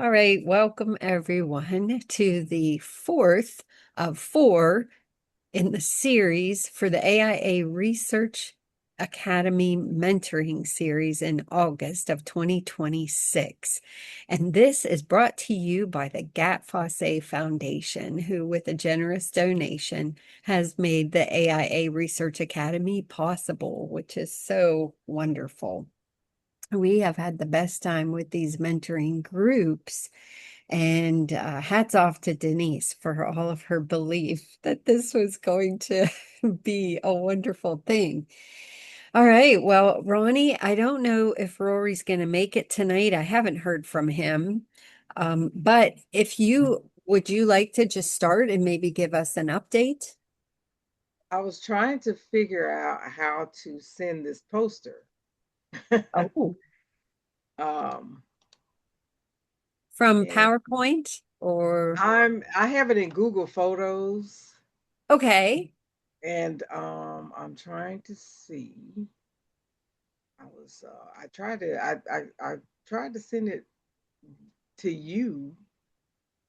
All right, welcome everyone to the fourth of four in the series for the AIA Research Academy Mentoring Series in August of 2026. And this is brought to you by the Gat Fosse Foundation, who, with a generous donation, has made the AIA Research Academy possible, which is so wonderful. We have had the best time with these mentoring groups. And hats off to Denise for all of her belief that this was going to be a wonderful thing. All right. Well, Ronnie, I don't know if Rory's going to make it tonight. I haven't heard from him. But if would you like to just start and maybe give us an update? I was trying to figure out how to send this poster. Oh, um, from and PowerPoint or I have it in Google Photos, okay. and I'm trying to see. I tried to send it to you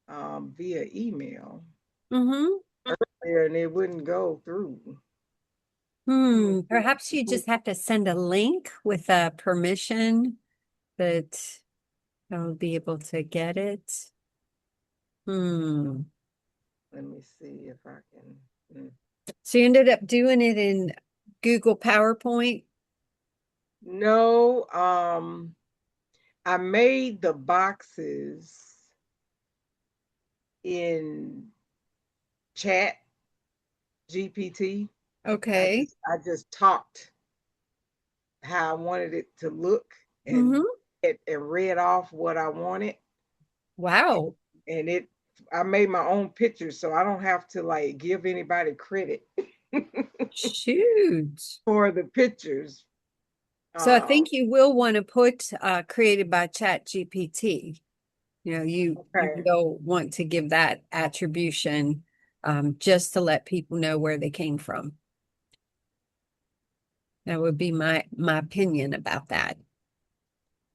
via email Mm-hmm. there, and it wouldn't go through. Let me see. Perhaps you just have to send a link with a permission that I'll be able to get it. Hmm. Let me see if I can. So you ended up doing it in Google PowerPoint? No, I made the boxes in chat GPT. Okay. I just talked how I wanted it to look and Mm-hmm. and read off what I wanted. Wow. And I made my own pictures so I don't have to like give anybody credit Shoot. for the pictures. So I Um, think you will want to put created by Chat GPT. You okay. will want to give that attribution just to let people know where they came from. That would be my opinion about that.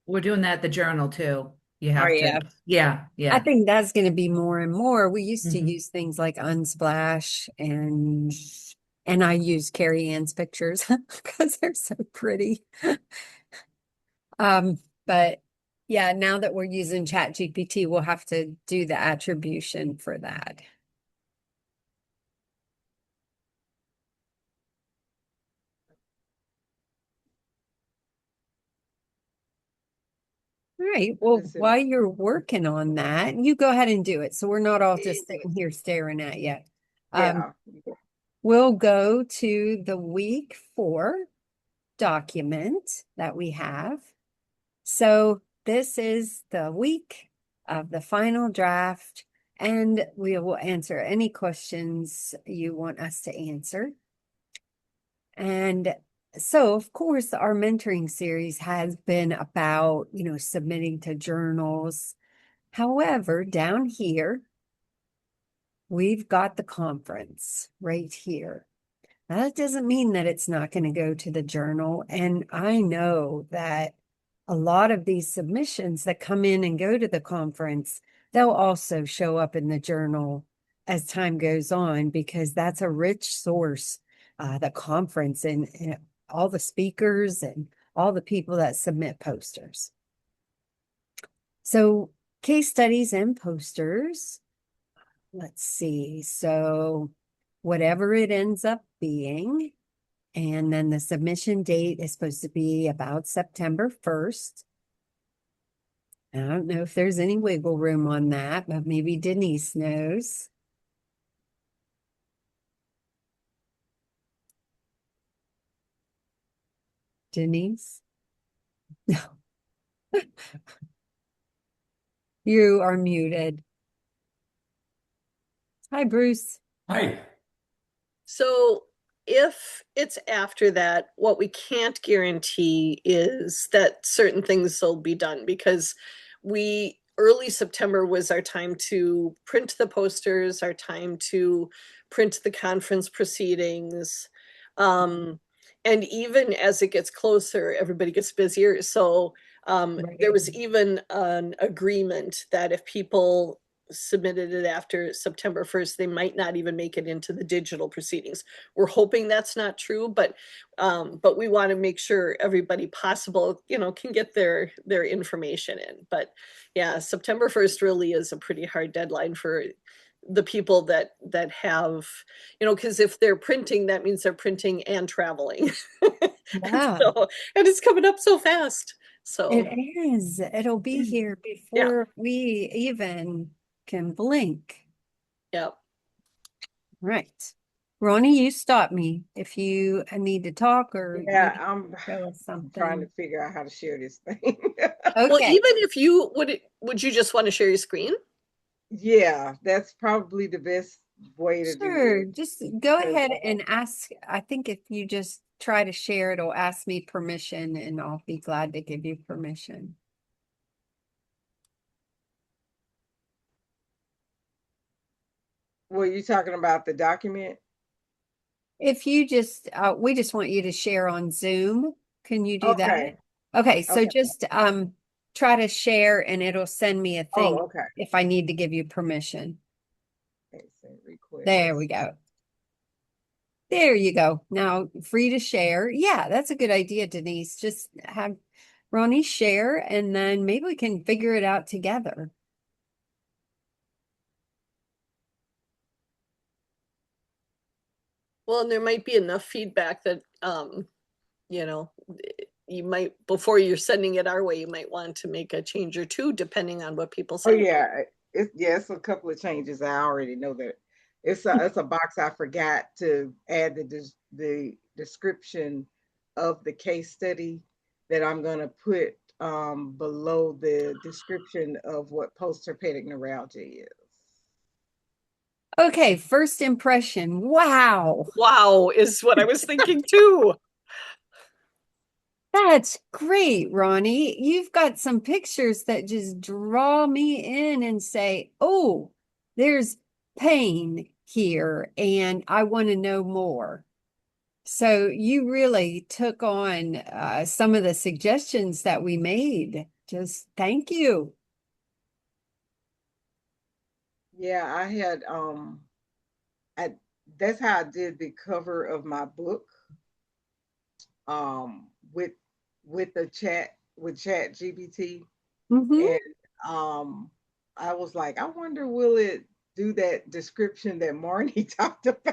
We're doing that at the journal too. You Oh have to, yeah. yeah, I yeah. think that's going to be more and more. We used to Mhm. use things like Unsplash and I use Carrie Ann's pictures because they're so pretty. Um, but yeah, now that we're using Chat GPT, we'll have to do the attribution for that. All right. Well, Let's see if while you're working on that, you go ahead and do it. So we're not all just I sitting here staring at you. Um, yeah. we'll go to the week 4 document that we have. So this is the week of the final draft, and we will answer any questions you want us to answer. And so, of course, our mentoring series has been about, submitting to journals. However, down here, we've got the conference right here. Now, that doesn't mean that it's not going to go to the journal. And I know that a lot of these submissions that come in and go to the conference, they'll also show up in the journal as time goes on, because that's a rich source, the conference and all the speakers and all the people that submit posters. So, case studies and posters. Let's see. So, whatever it ends up being, and then the submission date is supposed to be about September 1st. I don't know if there's any wiggle room on that, but maybe Denise knows. Denise? No, you are muted. Hi, Bruce. Hi. So if it's after that, what we can't guarantee is that certain things will be done because early September was our time to print the posters, our time to print the conference proceedings. Um, and even as it gets closer, everybody gets busier. So There was even an agreement that if people submitted it after September 1st, they might not even make it into the digital proceedings. We're hoping that's not true, but we want to make sure everybody possible, can get their information in. But yeah, September 1st really is a pretty hard deadline for the people that have, because if they're printing, that means they're printing and traveling. Yeah, So, and it's coming up so fast. it So, is. It'll be here yeah, before we even can blink. yeah. Right. Ronnie, you stop me if you need to talk or you Yeah, need to show us I'm trying to something. figure out how to share this thing. Well, Okay, even if you would you just want to share your screen? Yeah, that's probably the best way to do sure. this. Just go 'Cause, ahead and ask. I think if you just try to share, it'll ask me permission and I'll be glad to give you permission. were you talking about the document? If you just, we just want you to share on Zoom. Can you do that? Okay. Okay, so Okay. just try to share and it'll send me a Oh, thing okay. if I need to give you permission. Okay, send There we request. go. There you go. Now free to share. Yeah, that's a good idea, Denise. Just have Ronnie share and then maybe we can figure it out together. Well, and there might be enough feedback that you know, you might before you're sending it our way, you might want to make a change or two depending on what people Oh say. yeah, it's a couple of changes. I already know that. It's a box I forgot to add the description of the case study that I'm gonna put below the description of what post-herpetic neuralgia is. Okay, first impression. Wow. Wow, is what I was thinking too. That's great, Ronnie. You've got some pictures that just draw me in and say, oh, there's pain here, and I want to know more. So you really took on some of the suggestions that we made. Just thank you. Yeah, I that's how I did the cover of my book um with the chat GPT. Hmm. And um I was like, I wonder will it do that description that Marnie talked about?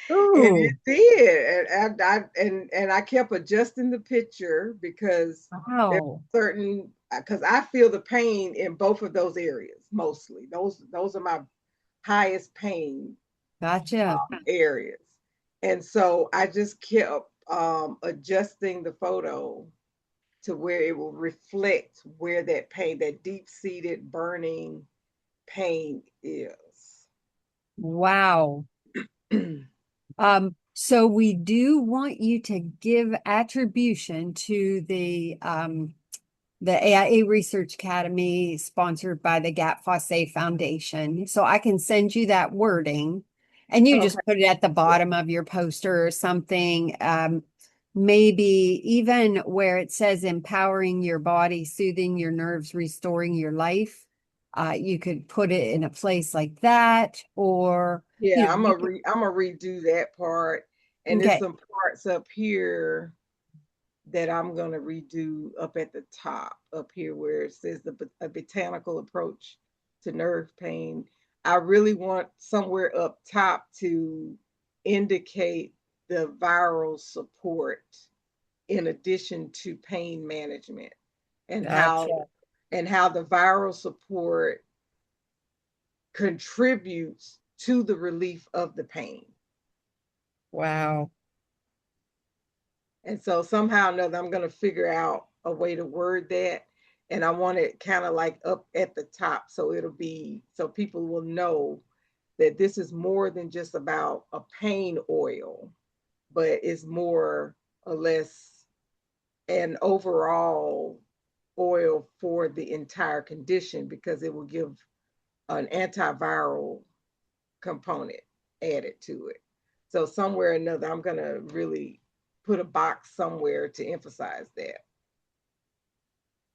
And it Oh, did. And I kept adjusting the picture because there's wow. certain because I feel the pain in both of those areas mostly. Those are my highest pain Gotcha. areas. And so I just kept adjusting the photo to where it will reflect where that pain, that deep seated burning pain is. Wow. So we do want you to give attribution to the AIA Research Academy sponsored by the Gap Fosse Foundation. So I can send you that wording and you Okay. just put it at the bottom of your poster or something. Maybe even where it says empowering your body, soothing your nerves, restoring your life. You could put it in a place like that, or Yeah, you could, I'm gonna redo that part, and there's okay, some parts up here that I'm gonna redo up at the top, up here where it says a botanical approach to nerve pain. I really want somewhere up top to indicate the viral support in addition to pain management and gotcha. how the viral support contributes to the relief of the pain. Wow. And so somehow or another, I'm going to figure out a way to word that. And I want it kind of like up at the top. So it'll be, so people will know that this is more than just about a pain oil, but it's more or less an overall oil for the entire condition because it will give an antiviral component added to it. So somewhere or another, I'm gonna really put a box somewhere to emphasize that.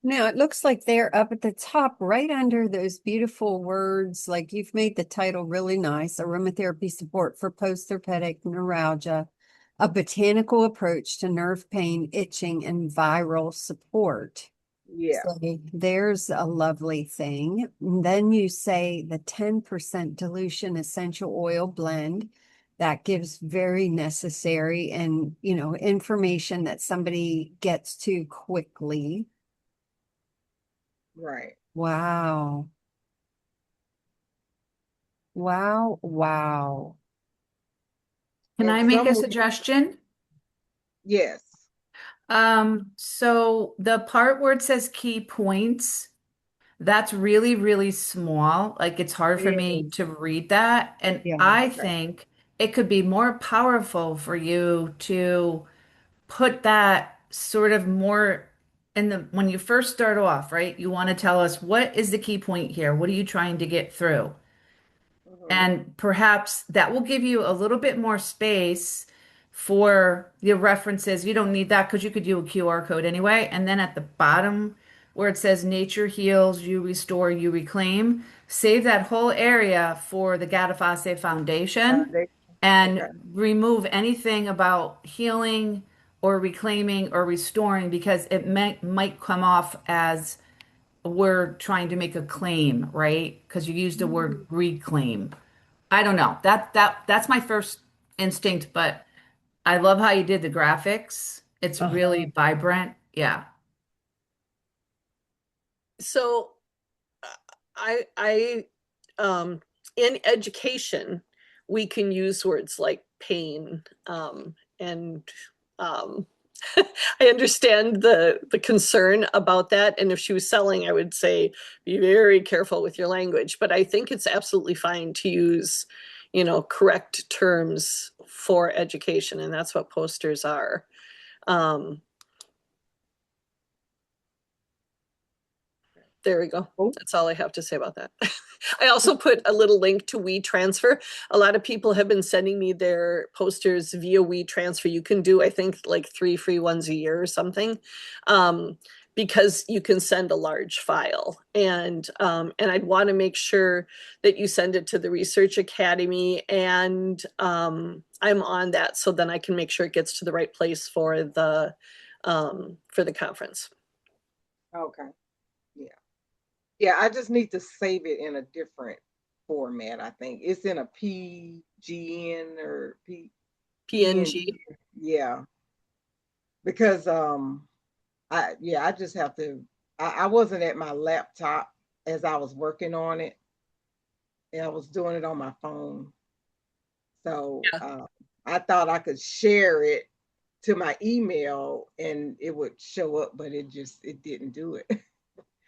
Now it looks like they're up at the top, right under those beautiful words. Like you've made the title really nice. Aromatherapy support for post-herpetic neuralgia, a botanical approach to nerve pain, itching, and viral support. Yeah, So there's a lovely thing. And then you say the 10% dilution essential oil blend that gives very necessary and, information that somebody gets to quickly. right. Wow. Wow. Wow. Can And I make some a will, suggestion? yes. So the part where it says key points, that's really, really small. Like it's hard for me Mm, to read that. And Yeah. I okay. think it could be more powerful for you to put that sort of more in the when you first start off, right? You want to tell us what is the key point here? What are you trying to get through? Hmm. And perhaps that will give you a little bit more space for your references. You don't need that because you could do a QR code anyway. And then at the bottom where it says nature heals, you restore, you reclaim, save that whole area for the Gatafase Foundation Foundation. and Okay. remove anything about healing or reclaiming or restoring because it might come off as we're trying to make a claim, right? Because you used the word Mm. reclaim. I don't know. That's my first instinct, but I love how you did the graphics. It's Uh-huh. really vibrant. Yeah. So I in education, we can use words like pain, and um, I understand the concern about that. And if she was selling, I would say be very careful with your language. But I think it's absolutely fine to use, correct terms for education, and that's what posters are. Um, there we go. Oh, That's all I have to say about that. I also put a little link to WeTransfer. A lot of people have been sending me their posters via WeTransfer. You can do, I think, like 3 free ones a year or something, because you can send a large file. And I'd want to make sure that you send it to the Research Academy, and I'm on that, so then I can make sure it gets to the right place for the conference. okay. Yeah. Yeah, I just need to save it in a different format, I think. It's in a PGN or PNG. PNG. Yeah. Because I just have to I wasn't at my laptop as I was working on it. And I was doing it on my phone. So I thought I could share it to my email and it would show up, but it didn't do it.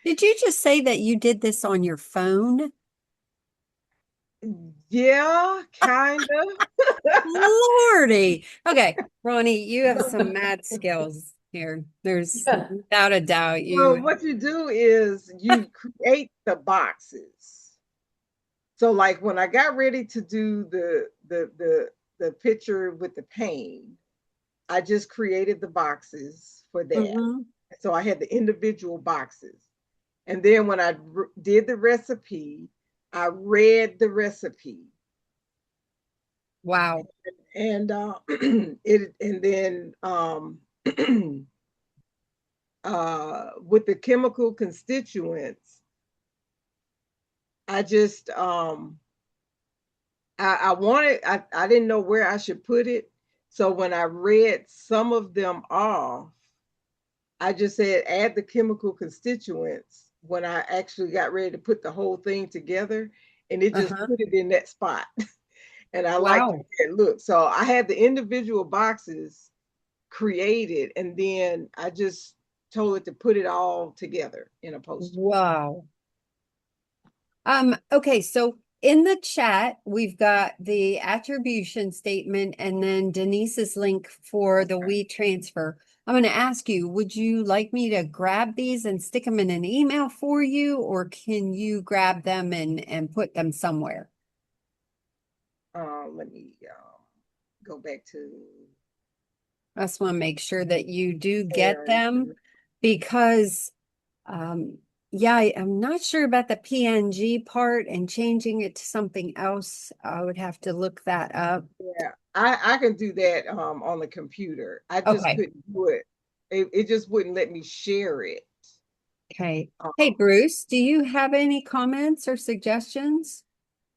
Did you just say that you did this on your phone? Yeah, kind of. Lordy. Okay, Ronnie, you have some mad skills here. There's without a doubt Well, you. what you do is you create the boxes. So like when I got ready to do the picture with the pain, I just created the boxes for that. Mhm. So I had the individual boxes. And then when I did the recipe, I read the recipe. Wow. And it and then with the chemical constituents, I just I didn't know where I should put it. So when I read some of them off, I just said add the chemical constituents when I actually got ready to put the whole thing together, and it just Uh-huh. put it in that spot. And I like Wow. that look. So I had the individual boxes created, and then I just told it to put it all together in a poster. Wow. Okay, so in the chat, we've got the attribution statement and then Denise's link for the Okay. WeTransfer. I'm going to ask you, would you like me to grab these and stick them in an email for you, or can you grab them and put them somewhere? Let me go back to I just want to make sure that you do get Aaron. them because Um, yeah, I'm not sure about the PNG part and changing it to something else. I would have to look that up. Yeah, I can do that on the computer. I just Okay. couldn't do it. It just wouldn't let me share it. Okay. Hey, Um, Bruce, do you have any comments or suggestions?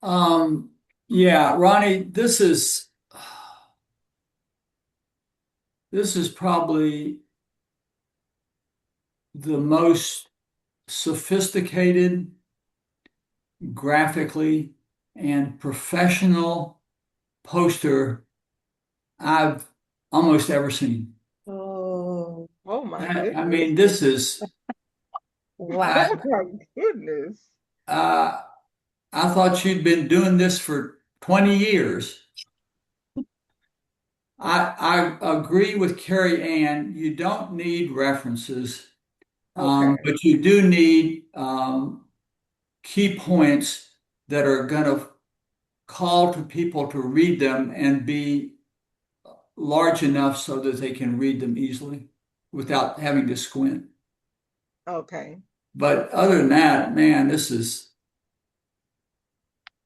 Um, yeah, Ronnie, this is probably the most sophisticated, graphically, and professional poster I've almost ever seen. Oh, oh my I goodness. mean, this is Wow. Oh my goodness. uh, I thought you'd been doing this for 20 years. I agree with Carrie Ann. You don't need references, Okay. but you do need key points that are going to call to people to read them and be large enough so that they can read them easily without having to squint. Okay. But other than that, man,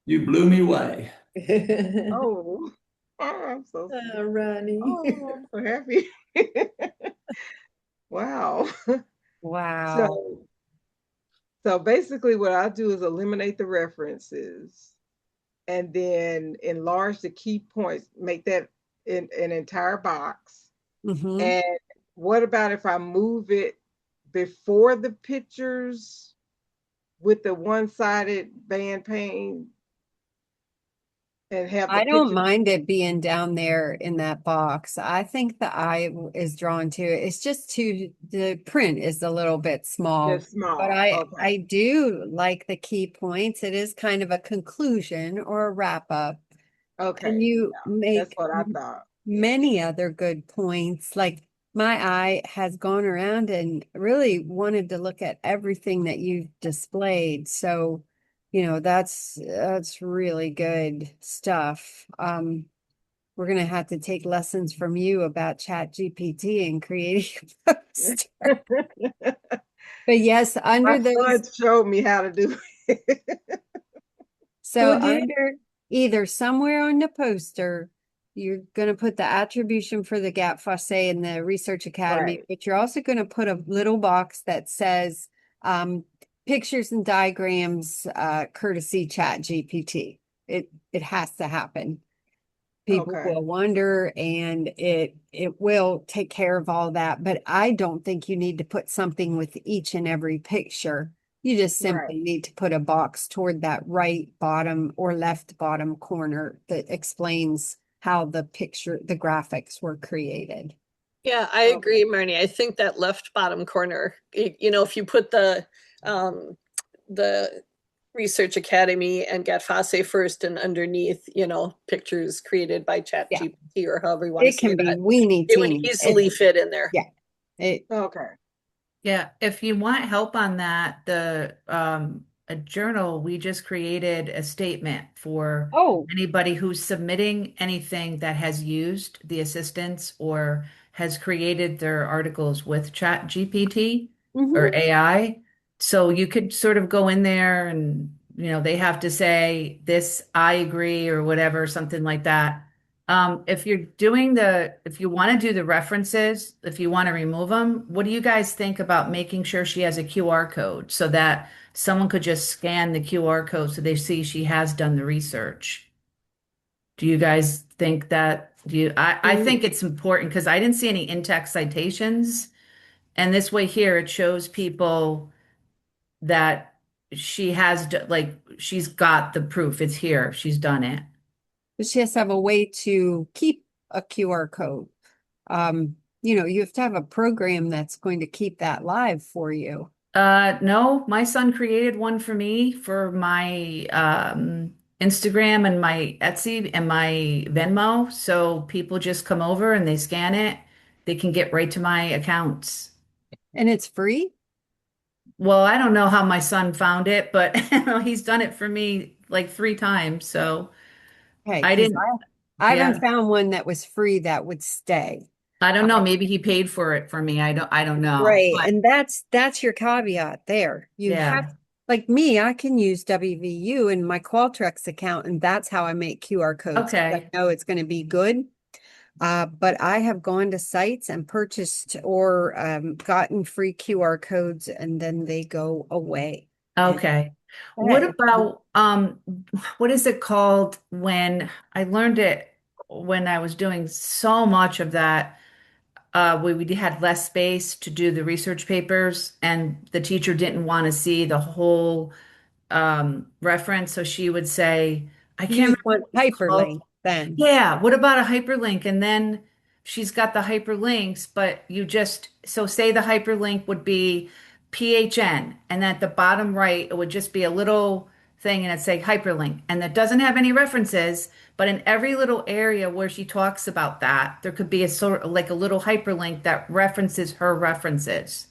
you blew me away. Oh, oh, I'm so Ronnie. oh, I'm so happy. Wow. Wow. So so basically what I do is eliminate the references and then enlarge the key points, make that in an entire box. Hmm. And what about if I move it before the pictures with the one-sided band pane and have the I don't picture mind it being down there in that box. I think the eye is drawn to it. It's just too, the print is a little bit small, just but small? I Okay. do like the key points. It is kind of a conclusion or a wrap up. And Okay. you Yeah. That's make what I thought. Yeah. many other good points. Like my eye has gone around and really wanted to look at everything that you've displayed. So, that's really good stuff. We're gonna have to take lessons from you about Chat GPT and creating a post. But yes, My under those. son showed me how to do it. So Who did? under either somewhere on the poster, you're going to put the attribution for the Gap Fossé and the Research Academy, Right. but you're also going to put a little box that says um, pictures and diagrams, courtesy Chat GPT. It has to happen. People Okay. will wonder and it will take care of all that. But I don't think you need to put something with each and every picture. You just Right. simply need to put a box toward that right bottom or left bottom corner that explains how the graphics were created. Yeah, I Okay. agree, Marnie. I think that left bottom corner, if you put um, the Research Academy and Get Face first and underneath, pictures created by Chat Yeah, GPT or however you want to it say can be that, weeny it would teeny. easily fit in there. Yeah, it, Okay. Yeah, if you want help on that, the a journal, we just created a statement for oh, anybody who's submitting anything that has used the assistance or has created their articles with Chat GPT or mhm. AI. So you could sort of go in there and, they have to say this, I agree, or whatever, something like that. If you want to do the references, if you want to remove them, what do you guys think about making sure she has a QR code so that someone could just scan the QR code so they see she has done the research? Do you guys think that, I think it's important because I didn't see any in-text citations. And this way here, it shows people that she's got the proof. It's here. She's done it. But she has to have a way to keep a QR code. You have to have a program that's going to keep that live for you. No, my son created one for me for my Instagram and my Etsy and my Venmo. So people just come over and they scan it. They can get right to my accounts. And it's free. Well, I don't know how my son found it, but he's done it for me like 3 times. So Okay, I because didn't, I haven't yeah. found one that was free that would stay. I don't know. Maybe he paid for it for me. I don't know. Right. But And that's your caveat there. You have, yeah. like me, I can use WVU in my Qualtrics account, and that's how I make QR codes, 'cause I Okay. know it's going to be good. But I have gone to sites and purchased or gotten free QR codes, and then they go away. And Okay. What hey, about what is it called when I learned it when I was doing so much of that we had less space to do the research papers and the teacher didn't want to see the whole reference, so she would say, I can't use remember one what it's called. hyperlink then. Yeah, what about a hyperlink? And then she's got the hyperlinks, but you just, so say the hyperlink would be PHN, and at the bottom right, it would just be a little thing and it'd say hyperlink. And that doesn't have any references, but in every little area where she talks about that, there could be a sort of like a little hyperlink that references her references.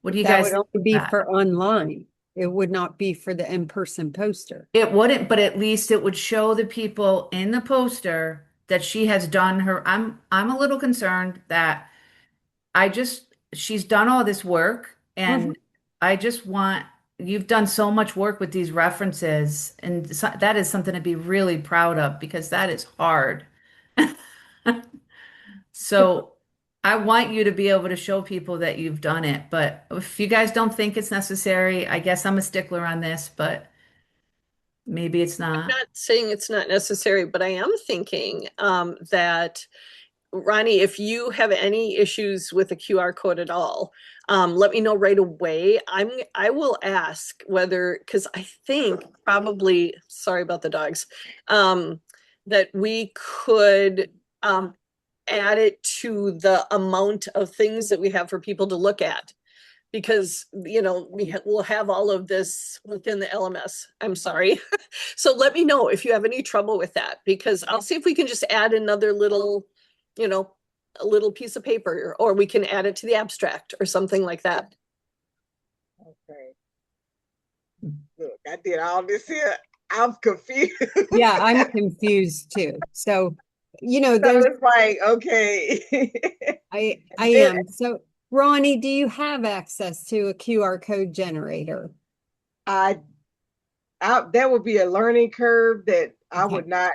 What do you That guys would think only of be that? for online. It would not be for the in-person poster. It wouldn't, but at least it would show the people in the poster that she has done her. I'm a little concerned that she's done all this work Mhm. and I just want you've done so much work with these references and that is something to be really proud of because that is hard. So I want you to be able to show people that you've done it, but if you guys don't think it's necessary, I guess I'm a stickler on this, but maybe it's not. Not saying it's not necessary, but I am thinking that Ronnie, if you have any issues with the QR code at all, let me know right away. I will ask whether because I think probably sorry about the dogs, that we could add it to the amount of things that we have for people to look at because we'll have all of this within the LMS. I'm sorry. So let me know if you have any trouble with that because I'll see if we can just add another little, you know, a little piece of paper or we can add it to the abstract or something like that. Okay. Look, I did all this here. I'm confused. Yeah, I'm confused too. So, So there's it's like, okay. I Then am. So, Ronnie, do you have access to a QR code generator? I, that would be a learning curve that I Okay. would not,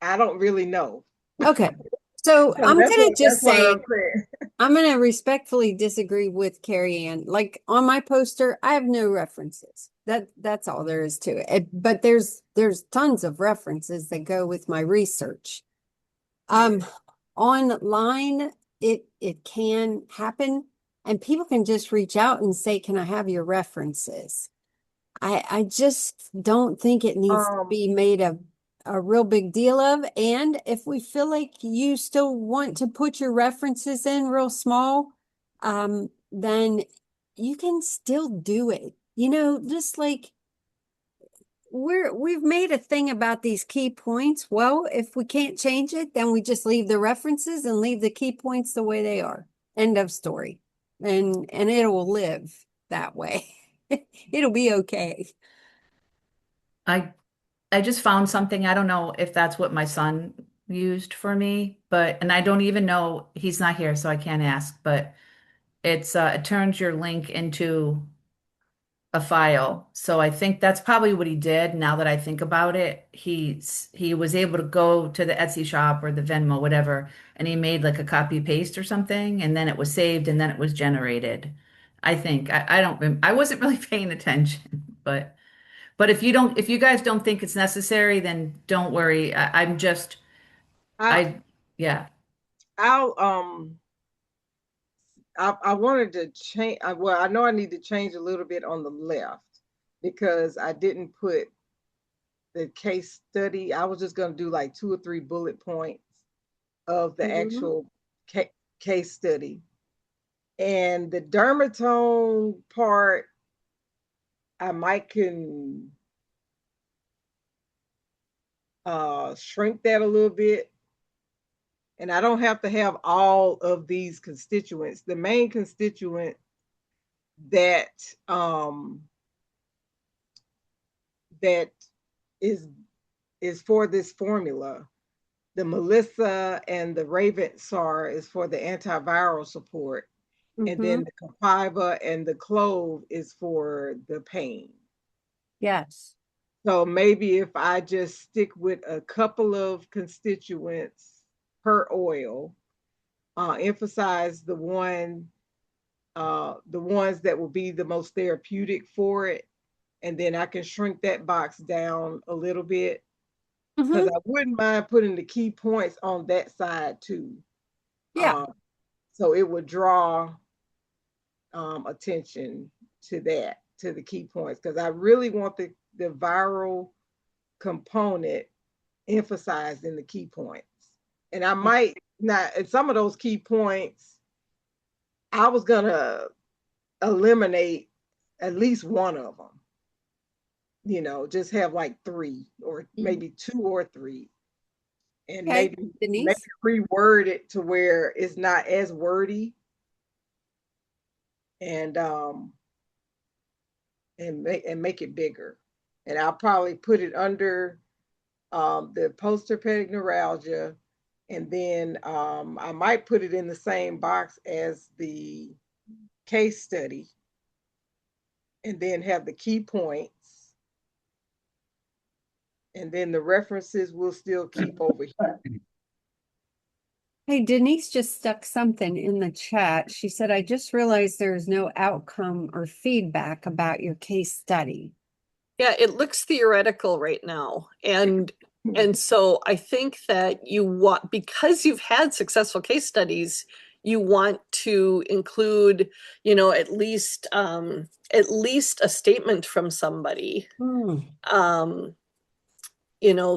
I don't really know. Okay. So So I'm gonna that's just what say I'm saying. I'm gonna respectfully disagree with Carrie Ann. Like on my poster, I have no references. That's all there is to it. But there's tons of references that go with my research. Yeah. Um, online, it can happen, and people can just reach out and say, "Can I have your references?" I just don't think it needs to Um, be made a real big deal of. And if we feel like you still want to put your references in real small, then you can still do it. Just like we've made a thing about these key points. Well, if we can't change it, then we just leave the references and leave the key points the way they are. End of story. And it will live that way. It'll be okay. I I just found something. I don't know if that's what my son used for me, but and I don't even know he's not here, so I can't ask, but it turns your link into a file. So I think that's probably what he did. Now that I think about it, he was able to go to the Etsy shop or the Venmo, whatever, and he made like a copy paste or something, and then it was saved and then it was generated. I think I don't I wasn't really paying attention, but if you guys don't think it's necessary, then don't worry. I'm just I, I yeah. I'll, I wanted to change. Well, I know I need to change a little bit on the left because I didn't put the case study. I was just going to do like 2 or 3 bullet points of the Mhm. actual case study. And the dermatome part, I might can shrink that a little bit. And I don't have to have all of these constituents. The main constituent that that is is for this formula. the Melissa and the Ravensar is for the antiviral support. And Mm-hmm. then the Copaiba and the clove is for the pain. Yes. So maybe if I just stick with a couple of constituents per oil, emphasize the ones that will be the most therapeutic for it, and then I can shrink that box down a little bit because Mm-hmm. I wouldn't mind putting the key points on that side too. Yeah. Um, so it would draw attention to that, to the key points, because I really want the viral component emphasized in the key points. And I might not, and some of those key points, I was going to eliminate at least one of them, just have like three or maybe two or three, and Okay, maybe Denise. reword it to where it's not as wordy, and make it bigger. And I'll probably put it under the postherpetic neuralgia, and then I might put it in the same box as the case study, and then have the key points, and then the references will still keep over here. Hey, Denise just stuck something in the chat. She said, I just realized there is no outcome or feedback about your case study. Yeah, it looks theoretical right now. And so I think that you want, because you've had successful case studies, you want to include, at least a statement from somebody, Hmm. um,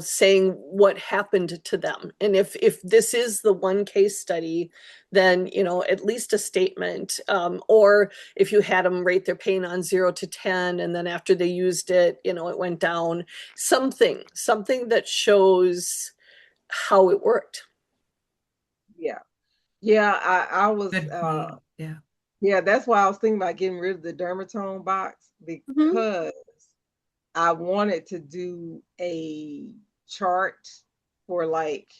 saying what happened to them. And if this is the one case study, then at least a statement. Or if you had them rate their pain on 0 to 10, and then after they used it, it went down. Something that shows how it worked. Yeah, yeah. I was, Good point. Yeah. yeah. That's why I was thinking about getting rid of the dermatome box, Mhm. because I wanted to do a chart for like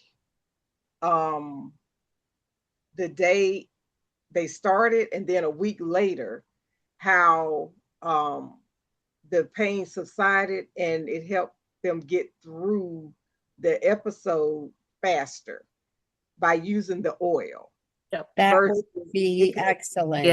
um the day they started, and then a week later how um the pain subsided, and it helped them get through the episode faster by using the oil Yep. That versus would be it. Yeah. excellent.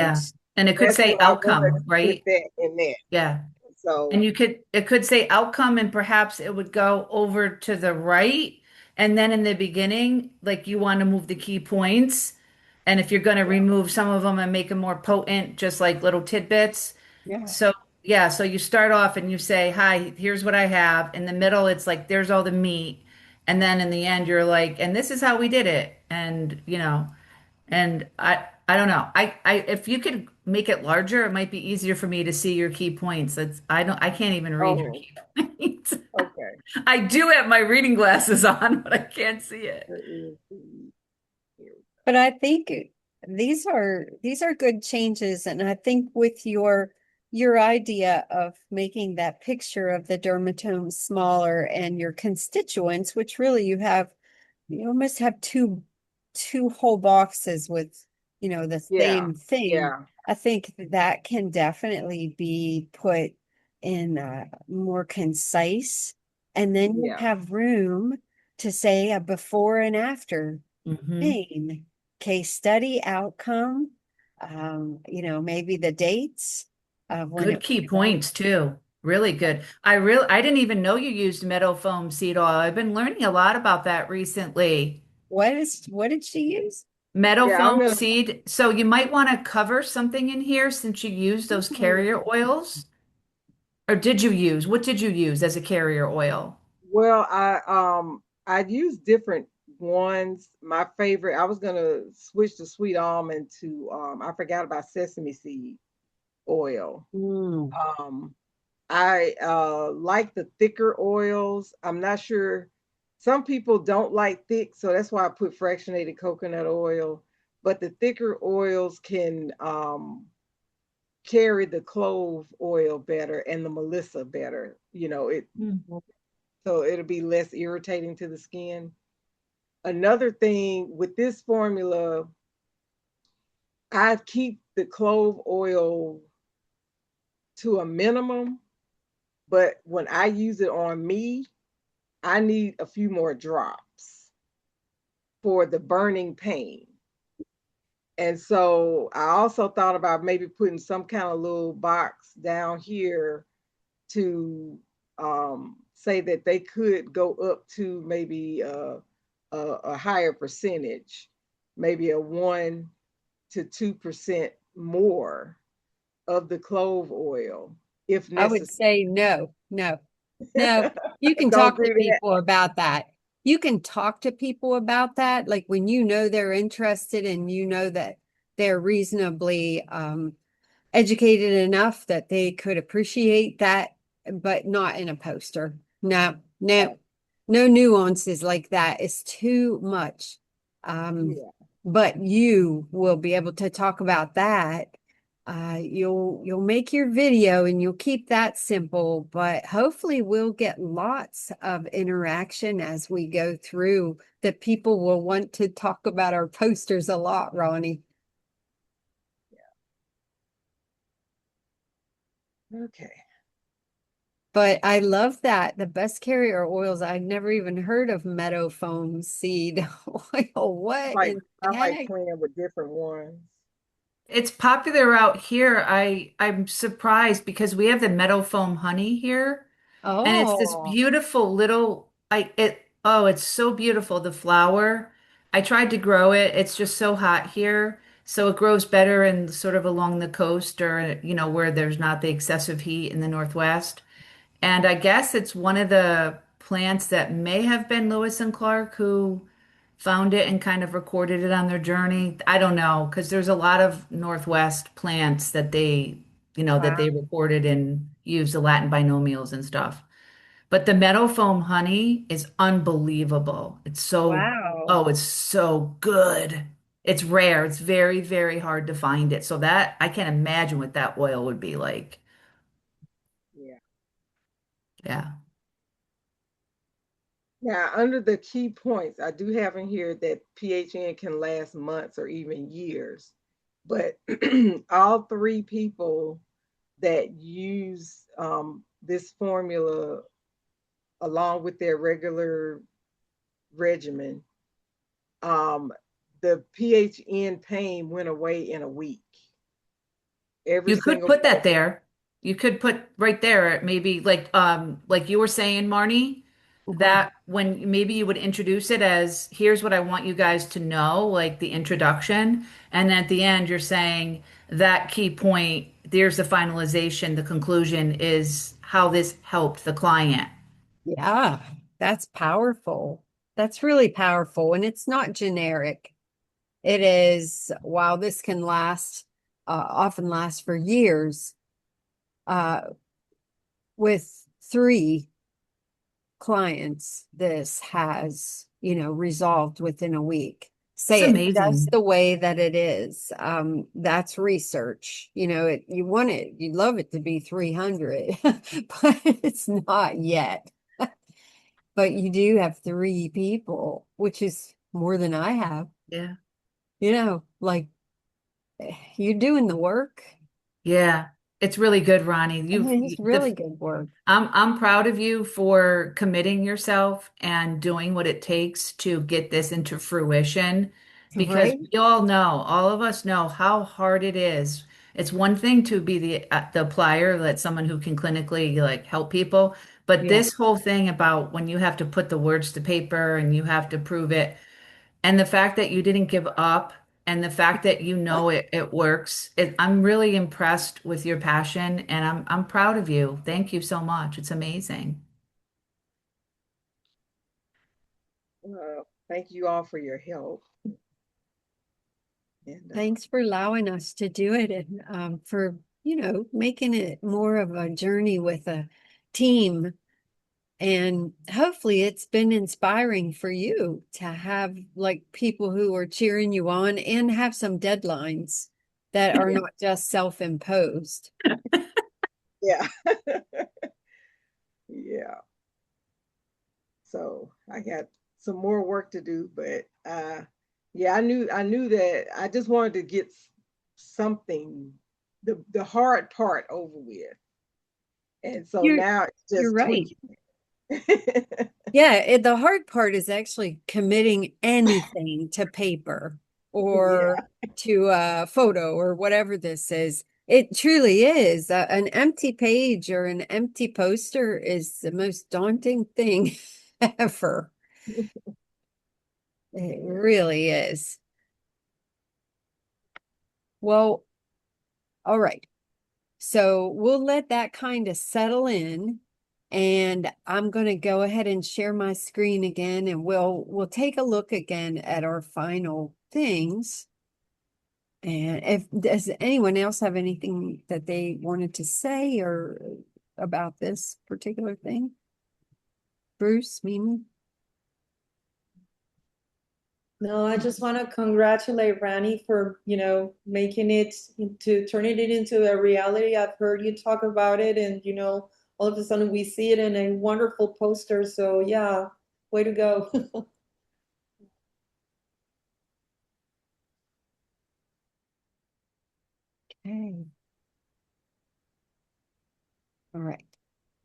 And it could That's say what I wanted outcome, to put right? that in there. Yeah. And So it could say outcome, and perhaps it would go over to the right. And then in the beginning, like you want to move the key points. And if you're going to yeah. remove some of them and make them more potent, just like little tidbits. Yeah. So yeah, so you start off and you say, hi, here's what I have. In the middle, it's like, there's all the meat. And then in the end, you're like, and this is how we did it. And, and I don't know. If you could make it larger, it might be easier for me to see your key points. I can't even read your Oh, key points. okay. I do have my reading glasses on, but I can't see it. There is the- here. But I think these are good changes, and I think with your idea of making that picture of the dermatome smaller and your constituents, which really you almost have two whole boxes with the Yeah, same thing. yeah, I think that can definitely be put in more concise, and then you yeah. have room to say a before and after Hmm. pain, case study outcome, maybe the dates of when Good it was key done. points too. Really good. I didn't even know you used meadow foam seed oil. I've been learning a lot about that recently. What did she use? Meadow Yeah, I'm foam gonna. seed. So you might want to cover something in here since you use those Mhm. carrier oils. Or did you use? What did you use as a carrier oil? Well, I use different ones. My favorite, I was gonna switch to sweet almond to I forgot about sesame seed oil. Mm. Um, I like the thicker oils. I'm not sure. Some people don't like thick, so that's why I put fractionated coconut oil. But the thicker oils can carry the clove oil better and the melissa better. Hmm. So it'll be less irritating to the skin. Another thing with this formula, I keep the clove oil to a minimum, but when I use it on me, I need a few more drops for the burning pain. And so I also thought about maybe putting some kind of little box down here to say that they could go up to maybe a higher percentage, maybe a 1 to 2% more of the clove oil if I would necessary. say no, no, no. You can Don't talk to do that. people about that. You can talk to people about that. Like when you know they're interested and you know that they're reasonably educated enough that they could appreciate that, but not in a poster. No, no, no nuances like that. It's too much. Yeah. But you will be able to talk about that. You'll make your video and you'll keep that simple, but hopefully we'll get lots of interaction as we go through that people will want to talk about our posters a lot, Ronnie. Okay. But I love that. The best carrier oils, I've never even heard of meadow foam seed oil. What Like in I the like heck? playing with different ones. It's popular out here. I'm surprised because we have the meadow foam honey here, and it's this Oh, beautiful little I it oh, it's so beautiful, the flower. I tried to grow it. It's just so hot here. So it grows better in sort of along the coast or where there's not the excessive heat in the Northwest. And I guess it's one of the plants that may have been Lewis and Clark who found it and kind of recorded it on their journey. I don't know, because there's a lot of Northwest plants that they wow. recorded and used the Latin binomials and stuff. But the meadow foam honey is unbelievable. Wow. It's so good. It's rare. It's very, very hard to find it. So that I can't imagine what that oil would be like. Yeah. Yeah. Now, under the key points, I do have in here that PHN can last months or even years. But all three people that use this formula along with their regular regimen, um, the PHN pain went away in a week. Every You could single put that person. there. You could put right there, maybe like you were saying, Marnie, Uh-huh. that when maybe you would introduce it as here's what I want you guys to know, like the introduction, and then at the end you're saying that key point, there's the finalization, the conclusion is how this helped the client. Yeah, that's powerful. That's really powerful. And it's not generic. It is, while this can last, often last for years, uh, with three clients, this has, resolved within a week. It's Say it just amazing. the way that it is. That's research. You want it, you'd love it to be 300, but it's not yet. But you do have three people, which is more than I have. Yeah. Like you're doing the work. Yeah. It's really good, Ronnie. It's really good work. I'm proud of you for committing yourself and doing what it takes to get this into fruition because Right? we all know, all of us know how hard it is. It's one thing to be the applier, like someone who can clinically like help people, but Yeah. this whole thing about when you have to put the words to paper and you have to prove it, and the fact that you didn't give up and the fact that it works, I'm really impressed with your passion and I'm proud of you. Thank you so much. It's amazing. Thank you all for your help. And Thanks for allowing us to do it and for, making it more of a journey with a team. And hopefully it's been inspiring for you to have like people who are cheering you on and have some deadlines that are not just self-imposed. yeah, yeah. So I got some more work to do, but yeah, I knew that I just wanted to get something, the hard part over with. And so You're now it's you're just right. tweaking it. Yeah, the hard part is actually committing anything to paper or Yeah. to a photo or whatever this is. It truly is. An empty page or an empty poster is the most daunting thing ever. It Yeah. really is. Well, all right. So we'll let that kind of settle in. And I'm going to go ahead and share my screen again, and we'll take a look again at our final things. And if does anyone else have anything that they wanted to say or about this particular thing? Bruce, Mimi? No, I just want to congratulate Rani for, making it into turning it into a reality. I've heard you talk about it and, all of a sudden we see it in a wonderful poster. So yeah, way to go. Okay. All right.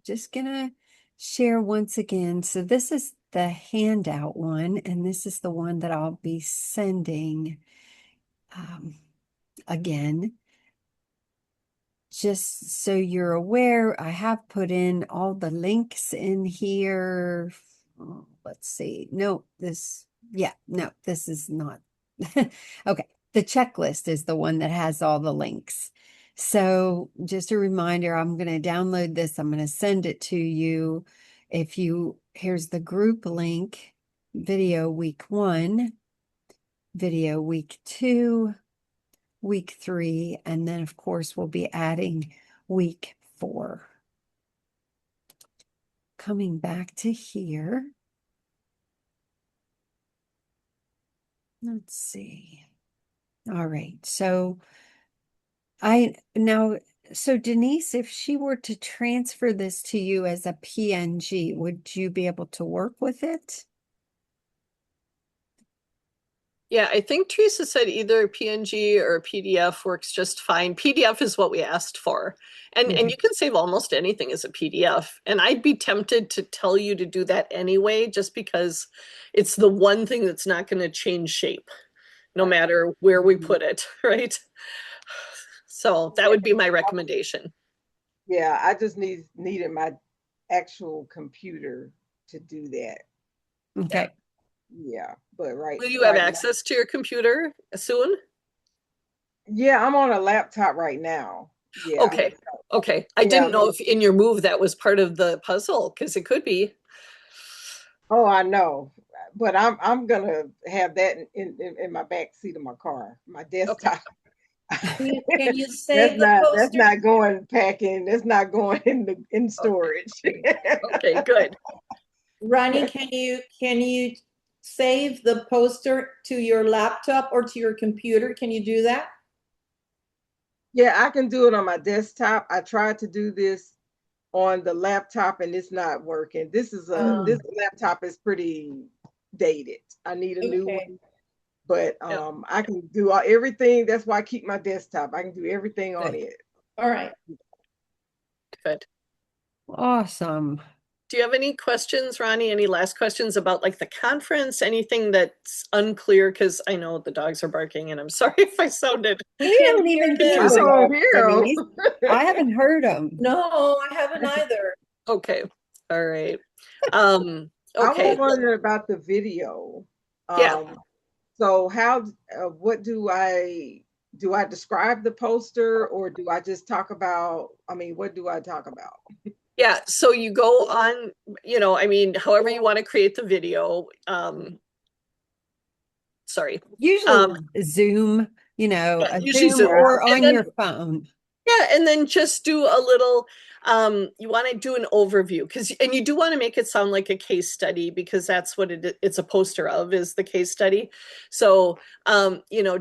Just gonna share once again. So this is the handout one, and this is the one that I'll be sending again. Just so you're aware, I have put in all the links in here. Oh, let's see. No, no, this is not. Okay, the checklist is the one that has all the links. So just a reminder, I'm going to download this. I'm going to send it to you. Here's the group link, video week 1, video week 2, week 3, and then of course we'll be adding week 4. Coming back to here. Let's see. All right. I now, so Denise, if she were to transfer this to you as a PNG, would you be able to work with it? Yeah, I think Teresa said either PNG or PDF works just fine. PDF is what we asked for. And you can save almost anything as a PDF. And I'd be tempted to tell you to do that anyway, just because it's the one thing that's not going to change shape, no Right. matter where we put it, right? So that would be my recommendation. Yeah, I just needed my actual computer to do that. Yeah. Okay. Yeah, but Will you have right now, access to your computer soon? yeah, I'm on a laptop right now. Yeah. Okay. Okay. I Yeah. didn't know if in your move that was part of the puzzle, because it could be. Oh, I know. But I'm gonna have that in my back seat of my car, my Okay. desktop. Can you That's save the that's poster? not going packing. That's not going in storage. Okay. Okay, good. Rani, can you save the poster to your laptop or to your computer? Can you do that? Yeah, I can do it on my desktop. I tried to do this on the laptop and it's not working. This Um, laptop is pretty dated. I need a new okay. one. But Yeah, I can do everything. That's why I keep my desktop. I can do everything on Good. it. All right. good. Awesome. Do you have any questions, Ronnie? Any last questions about like the conference? Anything that's unclear? Because I know the dogs are barking, and I'm sorry if I sounded We We can't don't hear even hear them. the I don't dog, hear Denise. 'em. I haven't heard them. No, I haven't either. okay. All right. I was Okay. wondering about the video. Yeah. So what do I describe the poster or do I just talk about, I mean, what do I talk about? Yeah. So you go on, I mean, however you want to create the video. Sorry. Usually Um, Zoom, yeah, a usually Zoom Zoom. or And on then your phone. yeah, and then just do a little, you want to do an overview and you do want to make it sound like a case study because that's what it's a poster of is the case study. So,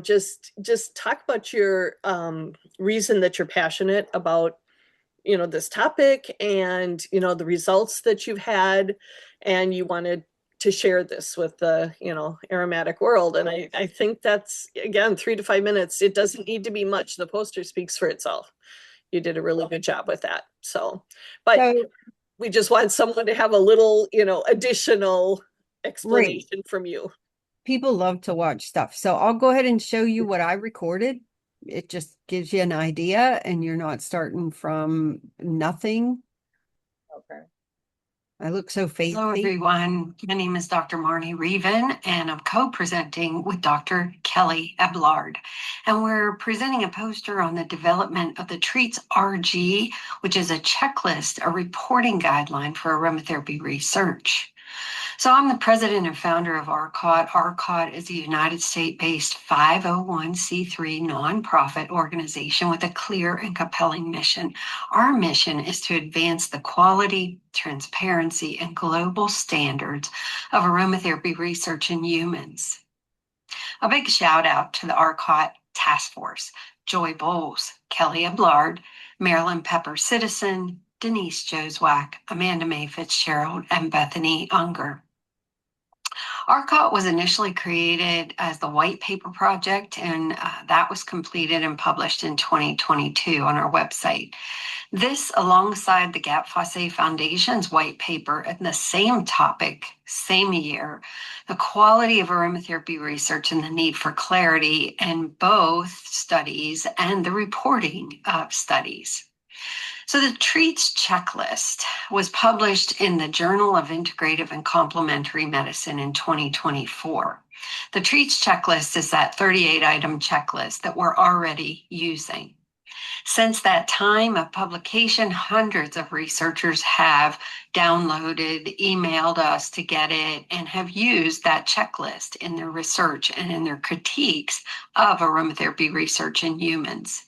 just talk about your reason that you're passionate about, this topic and, the results that you've had, and you want to to share this with the, aromatic world. And I think that's, again, 3 to 5 minutes. It doesn't need to be much. The poster speaks for itself. You did a really good job with that. But So, we just want someone to have a little, additional right. explanation from you. People love to watch stuff. So I'll go ahead and show you what I recorded. It just gives you an idea, and you're not starting from nothing. Okay. I look so faithful. Hello, everyone. My name is Dr. Marnie Reven, and I'm co-presenting with Dr. Kelly Eblard. And we're presenting a poster on the development of the TREATS RG, which is a checklist, a reporting guideline for aromatherapy research. So I'm the president and founder of ARCOT. ARCOT is a United States-based 501c3 nonprofit organization with a clear and compelling mission. Our mission is to advance the quality, transparency, and global standards of aromatherapy research in humans. A big shout out to the ARCOT Task Force, Joy Bowles, Kelly Ablard, Marilyn Pepper Citizen, Denise Joswack, Amanda May Fitzgerald, and Bethany Unger. ARCOT was initially created as the White Paper Project, and that was completed and published in 2022 on our website. This, alongside the Gap Fosse Foundation's white paper in the same topic, same year, the quality of aromatherapy research and the need for clarity in both studies and the reporting of studies. So the TREATS checklist was published in the Journal of Integrative and Complementary Medicine in 2024. The TREATS checklist is that 38-item checklist that we're already using. Since that time of publication, hundreds of researchers have downloaded, emailed us to get it, and have used that checklist in their research and in their critiques of aromatherapy research in humans.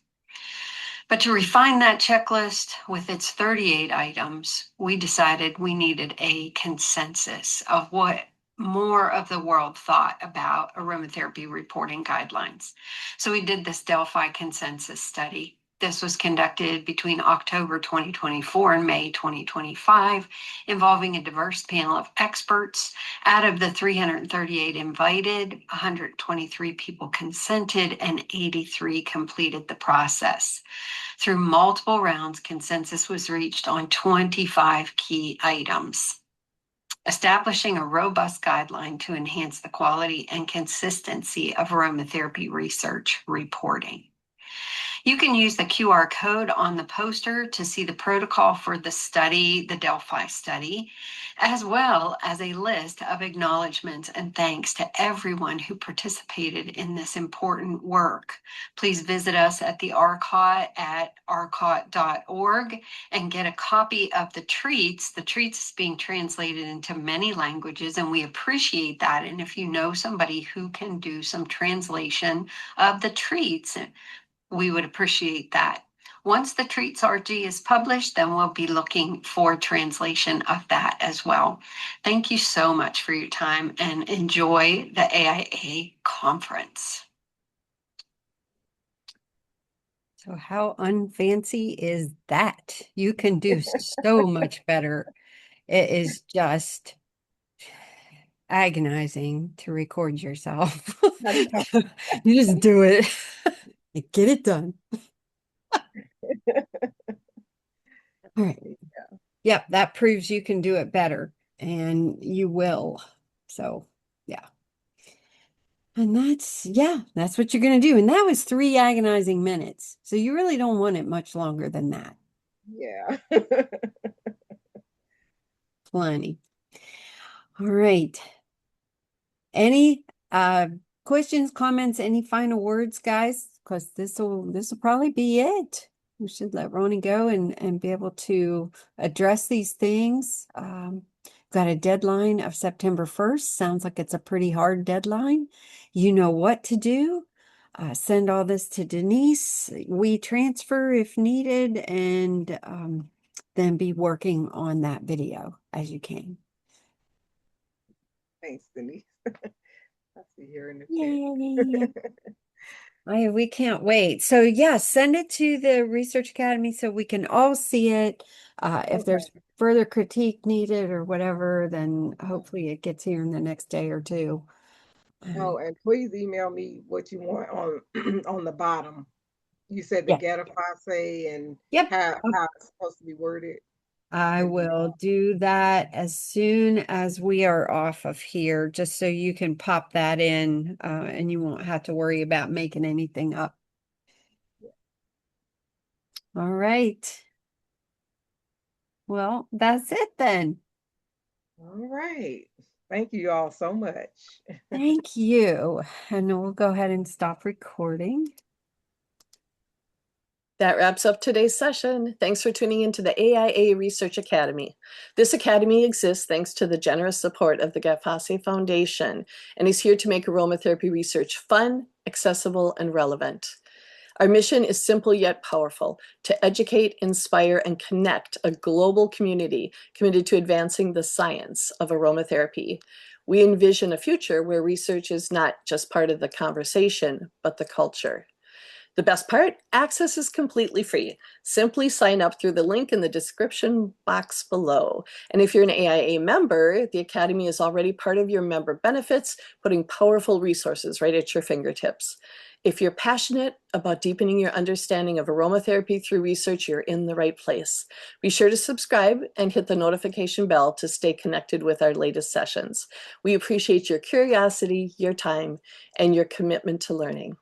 But to refine that checklist with its 38 items, we decided we needed a consensus of what more of the world thought about aromatherapy reporting guidelines. So we did this Delphi consensus study. This was conducted between October 2024 and May 2025, involving a diverse panel of experts. Out of the 338 invited, 123 people consented and 83 completed the process. Through multiple rounds, consensus was reached on 25 key items, establishing a robust guideline to enhance the quality and consistency of aromatherapy research reporting. You can use the QR code on the poster to see the protocol for the study, the Delphi study, as well as a list of acknowledgments and thanks to everyone who participated in this important work. Please visit us at the ARCOT at arcot.org and get a copy of the TREATS. The TREATS is being translated into many languages, and we appreciate that. And if you know somebody who can do some translation of the TREATS, we would appreciate that. Once the TREATS RG is published, then we'll be looking for translation of that as well. Thank you so much for your time, and enjoy the AIA conference. So how unfancy is that? You can do so much better. It is just agonizing to record yourself. You just do it. You get it done. All right. Yep, that proves you can do it better, and you will. So, yeah. And that's what you're going to do. And that was 3 agonizing minutes. So you really don't want it much longer than that. Yeah. Plenty. All right. Any questions, comments, any final words, guys? Because this will probably be it. We should let Ronnie go and be able to address these things. Got a deadline of September 1st. Sounds like it's a pretty hard deadline. You know what to do. Send all this to Denise. We transfer if needed, and then be working on that video as you can. Thanks, Denise. I'll see you in the Yay. We can't wait. So yeah, send it to the Research Academy so we can all see it. If there's further critique needed or whatever, then hopefully it gets here in the next day or two. Oh, and please email me what you want on on the bottom. You said the Yeah. Getafase and Yep. how it's supposed to be worded. I And will do that as soon as we are off of here, just so you can pop that in, and you won't have to worry about making anything up. All right. Well, that's it then. all right. Thank you all so much. Thank you. And we'll go ahead and stop recording. That wraps up today's session. Thanks for tuning into the AIA Research Academy. This academy exists thanks to the generous support of the Getafase Foundation and is here to make aromatherapy research fun, accessible, and relevant. Our mission is simple yet powerful: to educate, inspire, and connect a global community committed to advancing the science of aromatherapy. We envision a future where research is not just part of the conversation, but the culture. The best part, access is completely free. Simply sign up through the link in the description box below. And if you're an AIA member, the Academy is already part of your member benefits, putting powerful resources right at your fingertips. If you're passionate about deepening your understanding of aromatherapy through research, you're in the right place. Be sure to subscribe and hit the notification bell to stay connected with our latest sessions. We appreciate your curiosity, your time, and your commitment to learning.